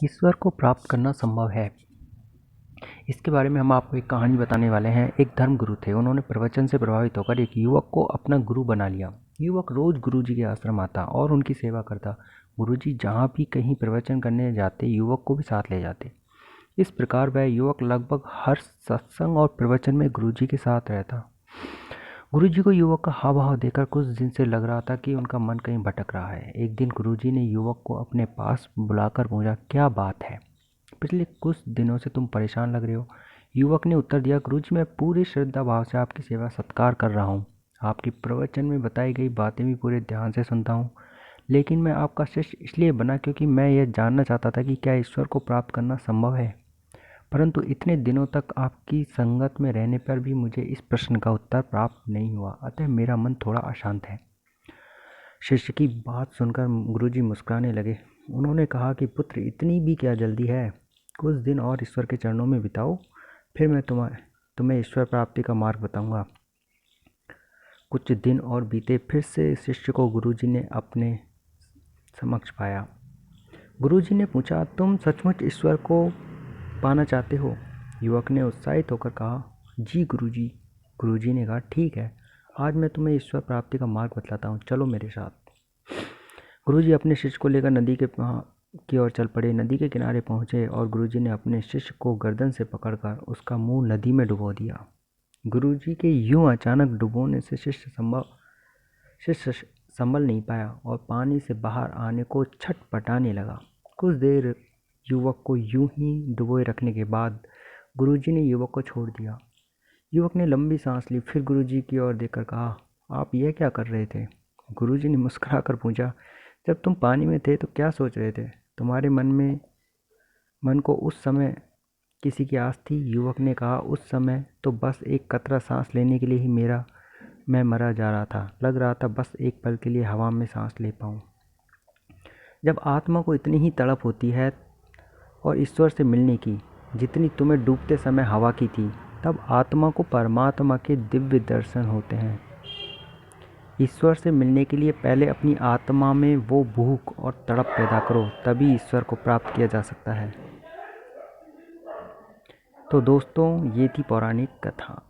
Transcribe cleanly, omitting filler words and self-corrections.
ईश्वर को प्राप्त करना संभव है। इसके बारे में हम आपको एक कहानी बताने वाले हैं। एक धर्मगुरु थे, उन्होंने प्रवचन से प्रभावित होकर एक युवक को अपना गुरु बना लिया। युवक रोज गुरुजी के आश्रम आता और उनकी सेवा करता। गुरुजी जहाँ भी कहीं प्रवचन करने जाते, युवक को भी साथ ले जाते। इस प्रकार वह युवक लगभग हर सत्संग और प्रवचन में गुरुजी के साथ रहता। गुरुजी को युवक का हाव भाव देखकर कुछ दिन से लग रहा था कि उनका मन कहीं भटक रहा है। एक दिन गुरुजी ने युवक को अपने पास बुलाकर पूछा, क्या बात है? पिछले कुछ दिनों से तुम परेशान लग रहे हो। युवक ने उत्तर दिया, गुरुजी मैं पूरी श्रद्धा भाव से आपकी सेवा सत्कार कर रहा हूँ। आपकी प्रवचन में बताई गई बातें भी पूरे ध्यान से सुनता हूँ। लेकिन मैं आपका शिष्य इसलिए बना क्योंकि मैं यह जानना चाहता था कि क्या ईश्वर को प्राप्त करना संभव है। परंतु इतने दिनों तक आपकी संगत में रहने पर भी मुझे इस प्रश्न का उत्तर प्राप्त नहीं हुआ, अतः मेरा मन थोड़ा अशांत है। शिष्य की बात सुनकर गुरुजी मुस्कुराने लगे। उन्होंने कहा कि पुत्र, इतनी भी क्या जल्दी है? कुछ दिन और ईश्वर के चरणों में बिताओ, फिर मैं तुम्हें ईश्वर प्राप्ति का मार्ग बताऊंगा। कुछ दिन और बीते, फिर से शिष्य को गुरुजी ने अपने समक्ष पाया। गुरुजी ने पूछा, तुम सचमुच ईश्वर को पाना चाहते हो? युवक ने उत्साहित होकर कहा, जी गुरुजी। गुरुजी ने कहा, ठीक है, आज मैं तुम्हें ईश्वर प्राप्ति का मार्ग बतलाता हूँ, चलो मेरे साथ। गुरुजी अपने शिष्य को लेकर नदी के की ओर चल पड़े। नदी के किनारे पहुंचे और गुरुजी ने अपने शिष्य को गर्दन से पकड़कर उसका मुंह नदी में डुबो दिया। गुरुजी के यूं अचानक डुबोने से शिष्य संभल नहीं पाया और पानी से बाहर आने को छटपटाने लगा। कुछ देर युवक को यूं ही डुबोए रखने के बाद गुरुजी ने युवक को छोड़ दिया। युवक ने लंबी सांस ली, फिर गुरुजी की ओर देखकर कहा, आप यह क्या कर रहे थे? गुरुजी ने मुस्कुराकर पूछा, जब तुम पानी में थे तो क्या सोच रहे थे? तुम्हारे मन को उस समय किसी की आस थी? युवक ने कहा, उस समय तो बस एक कतरा सांस लेने के लिए ही मैं मरा जा रहा था। लग रहा था बस एक पल के लिए हवा में सांस ले पाऊँ। जब आत्मा को इतनी ही तड़प होती है और ईश्वर से मिलने की, जितनी तुम्हें डूबते समय हवा की थी, तब आत्मा को परमात्मा के दिव्य दर्शन होते हैं। ईश्वर से मिलने के लिए पहले अपनी आत्मा में वो भूख और तड़प पैदा करो, तभी ईश्वर को प्राप्त किया जा सकता है। तो दोस्तों, ये थी पौराणिक कथा।